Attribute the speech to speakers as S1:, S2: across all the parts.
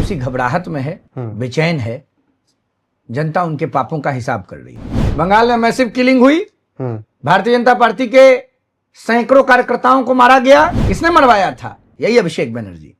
S1: TMC घबराहट में है, बेचैन है। जनता उनके पापों का हिसाब कर रही है। बंगाल में मैसिव किलिंग हुई, भारतीय जनता पार्टी के सैकड़ों कार्यकर्ताओं को मारा गया। किसने मरवाया था? यही अभिषेक बनर्जी।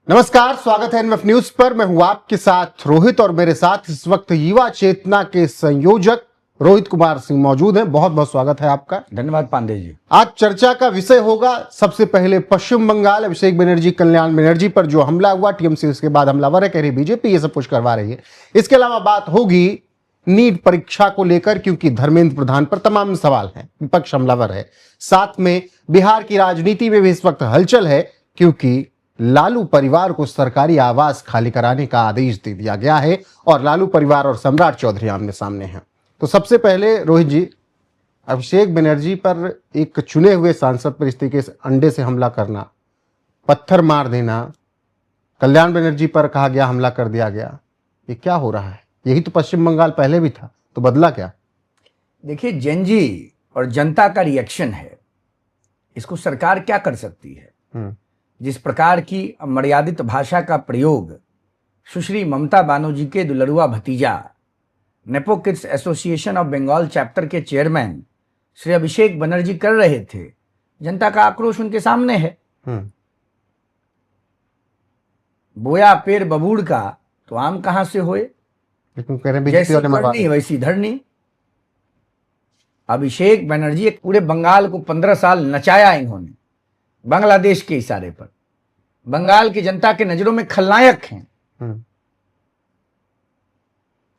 S2: नमस्कार, स्वागत है एनएफ न्यूज पर। मैं हूं आपके साथ रोहित और मेरे साथ इस वक्त युवा चेतना के संयोजक रोहित कुमार सिंह मौजूद हैं। बहुत बहुत स्वागत है आपका।
S1: धन्यवाद पांडे जी।
S2: आज चर्चा का विषय होगा सबसे पहले पश्चिम बंगाल, अभिषेक बनर्जी, कल्याण बनर्जी पर जो हमला हुआ। टीएमसी उसके बाद हमलावर है, कह रही बीजेपी ये सब कुछ करवा रही है। इसके अलावा बात होगी नीट परीक्षा को लेकर, क्योंकि धर्मेंद्र प्रधान पर तमाम सवाल हैं, विपक्ष हमलावर है। साथ में बिहार की राजनीति में भी इस वक्त हलचल है, क्योंकि लालू परिवार को सरकारी आवास खाली कराने का आदेश दे दिया गया है और लालू परिवार और सम्राट चौधरी आमने सामने हैं। तो सबसे पहले रोहित जी, अभिषेक बनर्जी पर एक चुने हुए सांसद पर इस तरीके से अंडे से हमला करना, पत्थर मार देना, कल्याण बनर्जी पर कहा गया हमला कर दिया गया, ये क्या हो रहा है? यही तो पश्चिम बंगाल पहले भी था, तो बदला क्या?
S1: देखिए, जनजी और जनता का रिएक्शन है, इसको सरकार क्या कर सकती है? जिस प्रकार की मर्यादित भाषा का प्रयोग सुश्री ममता बनर्जी के दुलरुआ भतीजा, nepo kids association of Bengal chapter के चेयरमैन श्री अभिषेक बनर्जी कर रहे थे, जनता का आक्रोश उनके सामने है। बोया पेड़ बबूड़ का तो आम कहां से होए, जैसी करनी वैसी धरनी। अभिषेक बनर्जी एक पूरे बंगाल को 15 साल नचाया इन्होंने, बांग्लादेश के इशारे पर। बंगाल की जनता के नजरों में खलनायक हैं।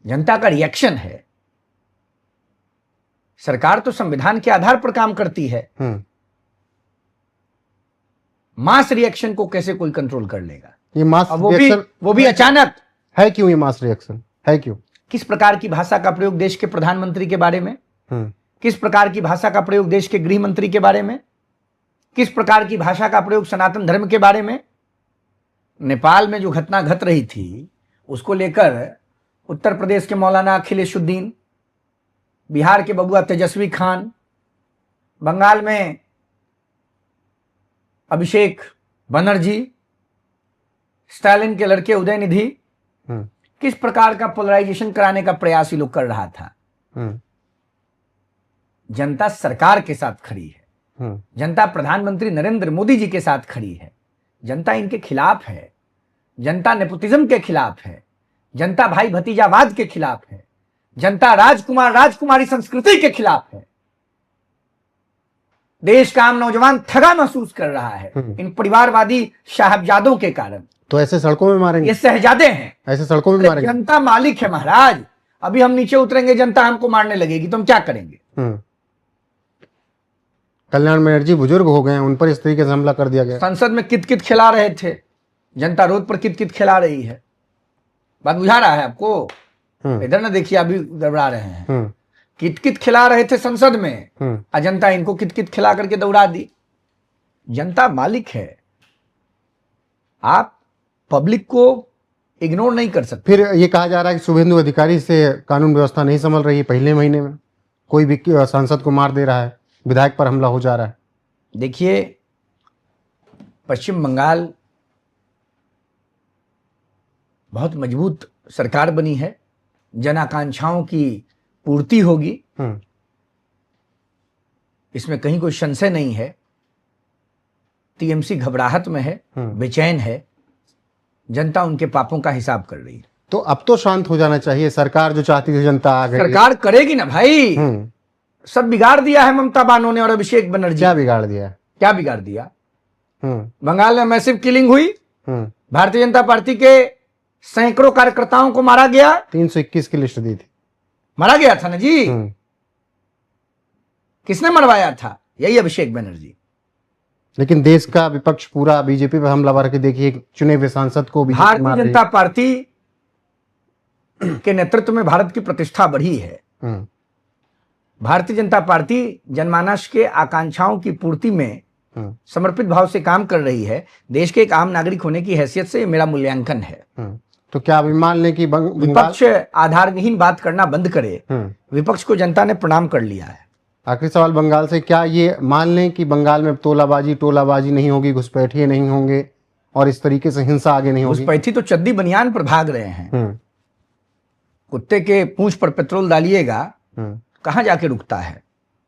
S1: जनता का रिएक्शन है। सरकार तो संविधान के आधार पर काम करती है। मास रिएक्शन को कैसे कोई कंट्रोल कर लेगा?
S2: ये मास रिएक्शन
S1: वो भी अचानक
S2: है। क्यों ये मास रिएक्शन है? क्यों?
S1: किस प्रकार की भाषा का प्रयोग देश के प्रधानमंत्री के बारे में, किस प्रकार की भाषा का प्रयोग देश के गृह मंत्री के बारे में, किस प्रकार की भाषा का प्रयोग सनातन धर्म के बारे में? नेपाल में जो घटना घट रही थी उसको लेकर उत्तर प्रदेश के मौलाना अखिलेशुद्दीन, बिहार के बबुआ तेजस्वी खान, बंगाल में अभिषेक बनर्जी, स्टालिन के लड़के उदयनिधि, किस प्रकार का पोलराइजेशन कराने का प्रयास ये लोग कर रहा था। जनता सरकार के साथ खड़ी है, जनता प्रधानमंत्री नरेंद्र मोदी जी के साथ खड़ी है, जनता इनके खिलाफ है, जनता नेपोटिज्म के खिलाफ है, जनता भाई भतीजावाद के खिलाफ है, जनता राजकुमार राजकुमारी संस्कृति के खिलाफ है। देश का आम नौजवान ठगा महसूस कर रहा है इन परिवारवादी साहबजादों के कारण।
S2: तो ऐसे सड़कों में मारेंगे?
S1: ये शहजादे हैं,
S2: ऐसे सड़कों में मारेंगे।
S1: जनता मालिक है महाराज। अभी हम नीचे उतरेंगे, जनता हमको मारने लगेगी, तो हम क्या करेंगे?
S2: कल्याण बनर्जी बुजुर्ग हो गए, उन पर इस तरीके से हमला कर दिया गया। संसद
S1: में कित कित खिला रहे थे, जनता रोड पर कित कित खिला रही है। बात बुझा रहा है आपको? इधर ना देखिए, अभी गड़बड़ा रहे हैं। कित कित खिला रहे थे संसद में, और जनता इनको कित कित खिला करके दौड़ा दी। जनता मालिक है, आप पब्लिक को इग्नोर नहीं कर सकते।
S2: फिर ये कहा जा रहा है कि शुभेंदु अधिकारी से कानून व्यवस्था नहीं संभल रही है। पहले महीने में कोई भी सांसद को मार दे रहा है, विधायक पर हमला हो जा रहा है।
S1: देखिए, पश्चिम बंगाल बहुत मजबूत सरकार बनी है, जन आकांक्षाओं की पूर्ति होगी, इसमें कहीं कोई संशय नहीं है। टीएमसी घबराहट में है, बेचैन है, जनता उनके पापों का हिसाब कर रही है।
S2: तो अब तो शांत हो जाना चाहिए। सरकार जो चाहती थी जनता आ गई।
S1: सरकार करेगी ना भाई। सब बिगाड़ दिया है ममता बानो ने और अभिषेक बनर्जी।
S2: क्या बिगाड़ दिया?
S1: क्या बिगाड़ दिया? बंगाल में मैसिव किलिंग हुई, भारतीय जनता पार्टी के सैकड़ों कार्यकर्ताओं को मारा गया।
S2: 321 की लिस्ट दी थी,
S1: मारा गया था ना जी। किसने मरवाया था? यही अभिषेक बनर्जी।
S2: लेकिन देश का विपक्ष पूरा बीजेपी पर हमलावर के देखिए, चुने हुए सांसद को
S1: भारतीय जनता पार्टी के नेतृत्व में भारत की प्रतिष्ठा बढ़ी है। भारतीय जनता पार्टी जनमानस के आकांक्षाओं की पूर्ति में समर्पित भाव से काम कर रही है। देश के एक आम नागरिक होने की हैसियत से मेरा मूल्यांकन है।
S2: तो क्या अभिमान लें कि
S1: विपक्ष आधारहीन बात करना बंद करे। विपक्ष को जनता ने प्रणाम कर लिया है।
S2: आखिरी सवाल बंगाल से, क्या ये मान लें कि बंगाल में टोलाबाजी नहीं होगी, घुसपैठिए नहीं होंगे और इस तरीके से हिंसा आगे नहीं होगी?
S1: घुसपैठी तो चड्डी बनियान पर भाग रहे हैं। कुत्ते के पूंछ पर पेट्रोल डालिएगा कहां जाके रुकता है।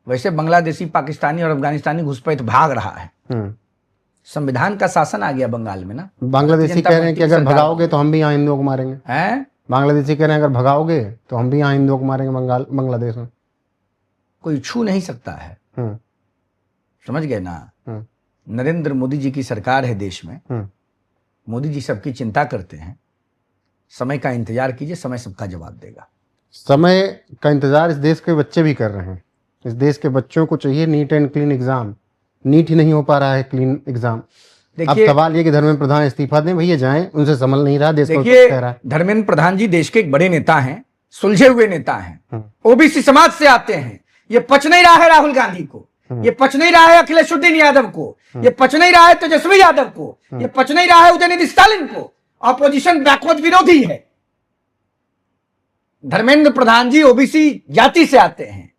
S1: वैसे बांग्लादेशी, पाकिस्तानी और अफगानिस्तानी घुसपैठ भाग रहा है। संविधान का शासन आ गया बंगाल में ना।
S2: बांग्लादेशी कह रहे हैं कि अगर भगाओगे तो हम भी यहाँ हिंदुओं को मारेंगे।
S1: हैं?
S2: बांग्लादेशी कह रहे हैं अगर भगाओगे तो हम भी यहाँ हिंदुओं को मारेंगे बांग्लादेश में।
S1: कोई छू नहीं सकता है। समझ गए ना। नरेंद्र मोदी जी की सरकार है देश में। मोदी जी सबकी चिंता करते हैं। समय का इंतजार कीजिए, समय सबका जवाब देगा।
S2: समय का इंतजार इस देश के बच्चे भी कर रहे हैं। इस देश के बच्चों को चाहिए neat and clean exam. NEET ही नहीं हो पा रहा है क्लीन एग्जाम। अब सवाल ये कि धर्मेंद्र प्रधान इस्तीफा दें, भैया जाएं, उनसे संभल नहीं रहा देश को।
S1: देखिए, धर्मेंद्र प्रधान जी देश के एक बड़े नेता हैं, सुलझे हुए नेता हैं, ओबीसी समाज से आते हैं। ये पच नहीं रहा है राहुल गांधी को, ये पच नहीं रहा है अखिलेशुद्दीन यादव को, ये पच नहीं रहा है तेजस्वी यादव को, ये पच नहीं रहा है उदयनिधि स्टालिन को। ऑपोजिशन बैकवर्ड विरोधी है। धर्मेंद्र प्रधान जी ओबीसी जाति से आते हैं,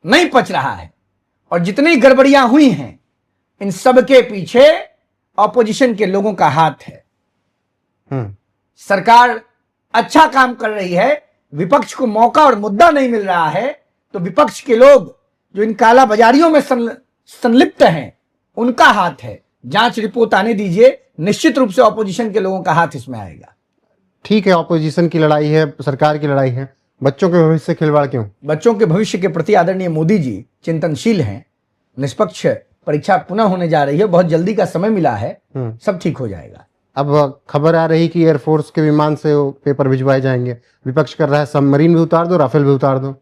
S1: नहीं पच रहा है। और जितनी गड़बड़ियां हुई हैं इन सब के पीछे ऑपोजिशन के लोगों का हाथ है। सरकार अच्छा काम कर रही है, विपक्ष को मौका और मुद्दा नहीं मिल रहा है, तो विपक्ष के लोग जो इन काला बाजारियों में संलिप्त हैं उनका हाथ है। जांच रिपोर्ट आने दीजिए, निश्चित रूप से ऑपोजिशन के लोगों का हाथ इसमें आएगा।
S2: ठीक है, ऑपोजिशन की लड़ाई है, सरकार की लड़ाई है, बच्चों के भविष्य से खिलवाड़ क्यों?
S1: बच्चों के भविष्य के प्रति आदरणीय मोदी जी चिंतनशील हैं। निष्पक्ष परीक्षा पुनः होने जा रही है, बहुत जल्दी का समय मिला है, सब ठीक हो जाएगा।
S2: अब खबर आ रही कि एयरफोर्स के विमान से पेपर भिजवाए जाएंगे। विपक्ष कर रहा है सबमरीन भी उतार दो, राफेल भी उतार दो।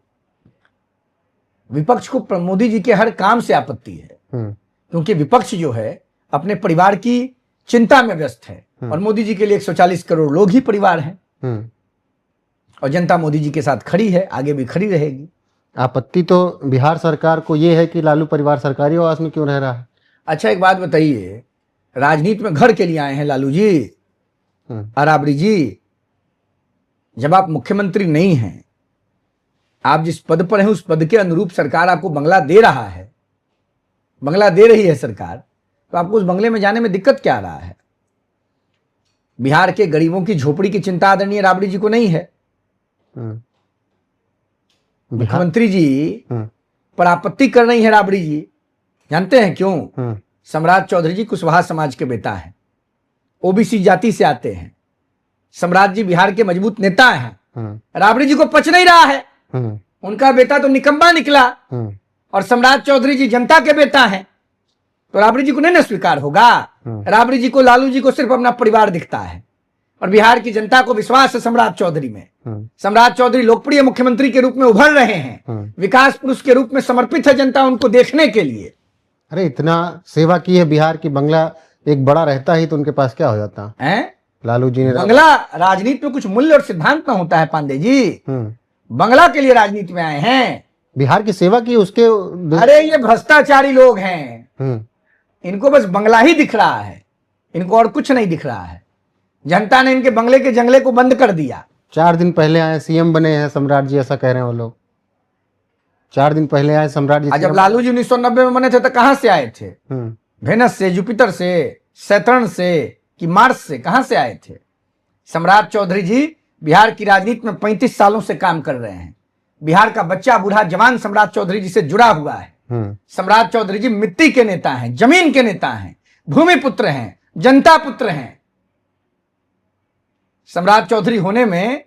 S1: विपक्ष को मोदी जी के हर काम से आपत्ति है, क्योंकि विपक्ष जो है अपने परिवार की चिंता में व्यस्त है। और मोदी जी के लिए 140 करोड़ लोग ही परिवार हैं। और जनता मोदी जी के साथ खड़ी है, आगे भी खड़ी रहेगी।
S2: आपत्ति तो बिहार सरकार को यह है कि लालू परिवार सरकारी आवास में क्यों रह रहा है।
S1: अच्छा, एक बात बताइए, राजनीति में घर के लिए आए हैं लालू जी, राबड़ी जी। जब आप मुख्यमंत्री नहीं हैं, आप जिस पद पर हैं उस पद के अनुरूप सरकार आपको बंगला दे रहा है, बंगला दे रही है सरकार, तो आपको उस बंगले में जाने में दिक्कत क्या आ रहा है? बिहार के गरीबों की झोपड़ी की चिंता आदरणीय राबड़ी जी को नहीं है। मुख्यमंत्री जी पर आपत्ति कर रही है राबड़ी जी। जानते हैं क्यों? सम्राट चौधरी जी कुशवाहा समाज के बेटा हैं, ओबीसी जाति से आते हैं। सम्राट जी बिहार के मजबूत नेता हैं। राबड़ी जी को पच नहीं रहा है, उनका बेटा तो निकम्मा निकला। और सम्राट चौधरी जी जनता के बेटा हैं, तो राबड़ी जी को नहीं न स्वीकार होगा। राबड़ी जी को, लालू जी को सिर्फ अपना परिवार दिखता है, और बिहार की जनता को विश्वास है सम्राट चौधरी में। सम्राट चौधरी लोकप्रिय मुख्यमंत्री के रूप में उभर रहे हैं, विकास पुरुष के रूप में समर्पित है जनता उनको देखने के लिए।
S2: अरे इतना सेवा की है बिहार की, बंगला एक बड़ा रहता ही तो उनके पास क्या हो जाता है? लालू जी ने
S1: बंगला, राजनीति में कुछ मूल्य और सिद्धांत ना होता है पांडे जी। बंगला के लिए राजनीति में आए हैं,
S2: बिहार की सेवा की उसके।
S1: अरे ये भ्रष्टाचारी लोग हैं, इनको बस बंगला ही दिख रहा है, इनको और कुछ नहीं दिख रहा है। जनता ने इनके बंगले के जंगले को बंद कर दिया।
S2: 4 दिन पहले आए सीएम बने हैं सम्राट जी, ऐसा कह रहे हैं वो लोग। 4 दिन पहले आए सम्राट जी।
S1: जब लालू जी 1990 में बने थे तो कहां से आए थे? वेनस से, जुपिटर से, सैटर्न से कि मार्स से? कहां से आए थे? सम्राट चौधरी जी बिहार की राजनीति में 35 सालों से काम कर रहे हैं। बिहार का बच्चा बूढ़ा जवान सम्राट चौधरी जी से जुड़ा हुआ है। सम्राट चौधरी जी मिट्टी के नेता हैं, जमीन के नेता हैं, भूमि पुत्र हैं, जनता पुत्र हैं। सम्राट चौधरी होने में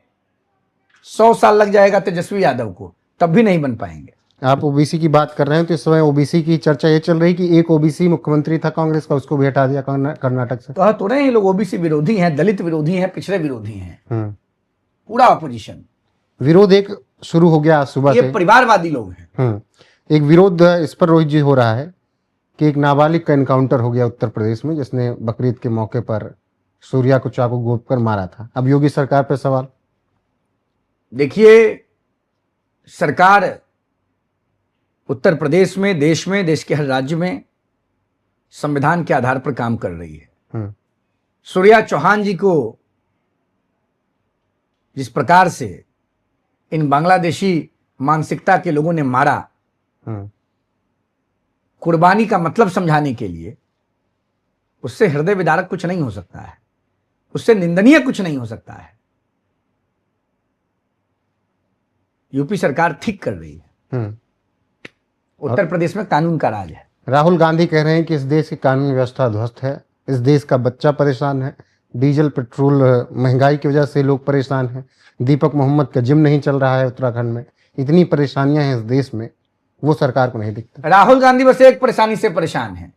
S1: 100 साल लग जाएगा तेजस्वी यादव को, तब भी नहीं बन पाएंगे।
S2: आप ओबीसी की बात कर रहे हैं तो इस समय ओबीसी की चर्चा ये चल रही कि एक ओबीसी मुख्यमंत्री था कांग्रेस का, उसको भी हटा दिया कर्नाटक से।
S1: कह तो रहे हैं लोग ओबीसी विरोधी हैं, दलित विरोधी हैं, पिछड़े विरोधी हैं, पूरा ऑपोजिशन
S2: विरोध एक शुरू हो गया सुबह से।
S1: ये परिवारवादी लोग हैं।
S2: एक विरोध इस पर रोहित जी हो रहा है कि एक नाबालिग का एनकाउंटर हो गया उत्तर प्रदेश में, जिसने बकरीद के मौके पर सूर्या को चाकू घोंप कर मारा था। अब योगी सरकार पर सवाल।
S1: देखिए, सरकार उत्तर प्रदेश में, देश के हर राज्य में संविधान के आधार पर काम कर रही है। सूर्या चौहान जी को जिस प्रकार से इन बांग्लादेशी मानसिकता के लोगों ने मारा, कुर्बानी का मतलब समझाने के लिए उससे हृदय विदारक कुछ नहीं हो सकता है, उससे निंदनीय कुछ नहीं हो सकता है। यूपी सरकार ठीक कर रही है। उत्तर प्रदेश में कानून का राज है।
S2: राहुल गांधी कह रहे हैं कि इस देश की कानून व्यवस्था ध्वस्त है, इस देश का बच्चा परेशान है, डीजल पेट्रोल महंगाई की वजह से लोग परेशान हैं, दीपक मोहम्मद का जिम नहीं चल रहा है उत्तराखंड में, इतनी परेशानियां हैं इस देश में, वो सरकार को नहीं दिखता।
S1: राहुल गांधी बस एक परेशानी से परेशान है,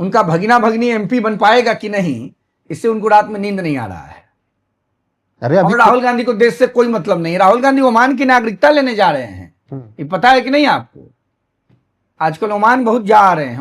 S1: उनका भगीना भगनी एमपी बन पाएगा कि नहीं, इससे उनको रात में नींद नहीं आ रहा है।
S2: अरे अभी
S1: राहुल गांधी को देश से कोई मतलब नहीं। राहुल गांधी ओमान की नागरिकता लेने जा रहे हैं, ये पता है कि नहीं आपको? आजकल ओमान बहुत जा रहे हैं,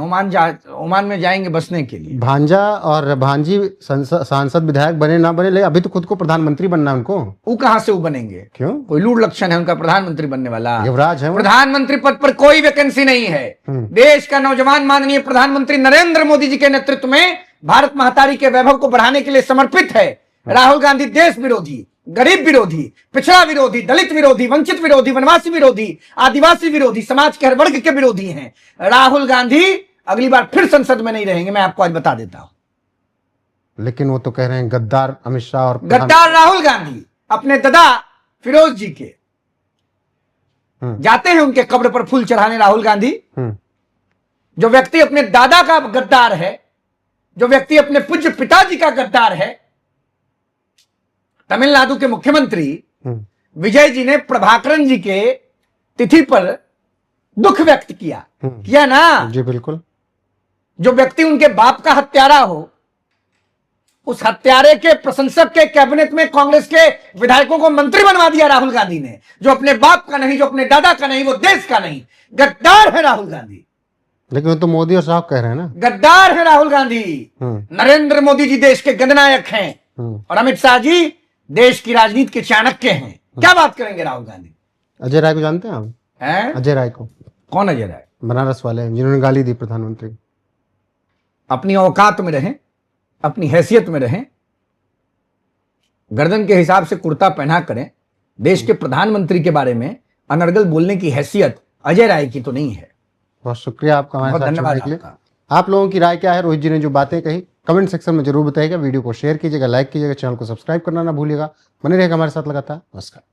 S1: ओमान में जाएंगे बसने के लिए।
S2: भांजा और भांजी सांसद विधायक बने ना बने, लेकिन अभी तो खुद को प्रधानमंत्री बनना है उनको।
S1: वो कहां से वो बनेंगे?
S2: क्यों?
S1: कोई लूढ़ लक्षण है उनका प्रधानमंत्री बनने वाला?
S2: युवराज है।
S1: प्रधानमंत्री पद पर कोई वैकेंसी नहीं है। देश का नौजवान माननीय प्रधानमंत्री नरेंद्र मोदी जी के नेतृत्व में भारत महतारी के वैभव को बढ़ाने के लिए समर्पित है। राहुल गांधी देश विरोधी, गरीब विरोधी, पिछड़ा विरोधी, दलित विरोधी, वंचित विरोधी, वनवासी विरोधी, आदिवासी विरोधी, समाज के हर वर्ग के विरोधी हैं। राहुल गांधी अगली बार फिर संसद में नहीं रहेंगे, मैं आपको आज बता देता हूं।
S2: लेकिन वो तो कह रहे हैं गद्दार अमित शाह और
S1: गद्दार राहुल गांधी अपने दादा फिरोज जी के जाते हैं उनके कब्र पर फूल चढ़ाने। राहुल गांधी, जो व्यक्ति अपने दादा का गद्दार है, जो व्यक्ति अपने पूज्य पिताजी का गद्दार है, तमिलनाडु के मुख्यमंत्री विजय जी ने प्रभाकरन जी के तिथि पर दुख व्यक्त किया ना?
S2: जी बिल्कुल।
S1: जो व्यक्ति उनके बाप का हत्यारा हो, उस हत्यारे के प्रशंसक के कैबिनेट में कांग्रेस के विधायकों को मंत्री बनवा दिया राहुल गांधी ने। जो अपने बाप का नहीं, जो अपने दादा का नहीं, वो देश का नहीं, गद्दार है राहुल गांधी।
S2: लेकिन वो तो मोदी और साहब कह रहे हैं ना,
S1: गद्दार है राहुल गांधी। नरेंद्र मोदी जी देश के गणनायक हैं और अमित शाह जी देश की राजनीति के चाणक्य हैं। क्या बात करेंगे राहुल गांधी?
S2: अजय राय को जानते हैं आप?
S1: हैं?
S2: अजय राय को?
S1: कौन अजय राय?
S2: बनारस वाले हैं जिन्होंने गाली दी प्रधानमंत्री।
S1: अपनी औकात में रहें, अपनी हैसियत में रहें, गर्दन के हिसाब से कुर्ता पहना करें। देश के प्रधानमंत्री के बारे में अनर्गल बोलने की हैसियत अजय राय की तो नहीं है।
S2: बहुत शुक्रिया आपका हमारे साथ जुड़ने के लिए। आप लोगों की राय क्या है? रोहित जी ने जो बातें कही कमेंट सेक्शन में जरूर बताइएगा। वीडियो को शेयर कीजिएगा, लाइक कीजिएगा, चैनल को सब्सक्राइब करना ना भूलिएगा। बने रहेगा हमारे साथ लगातार। नमस्कार।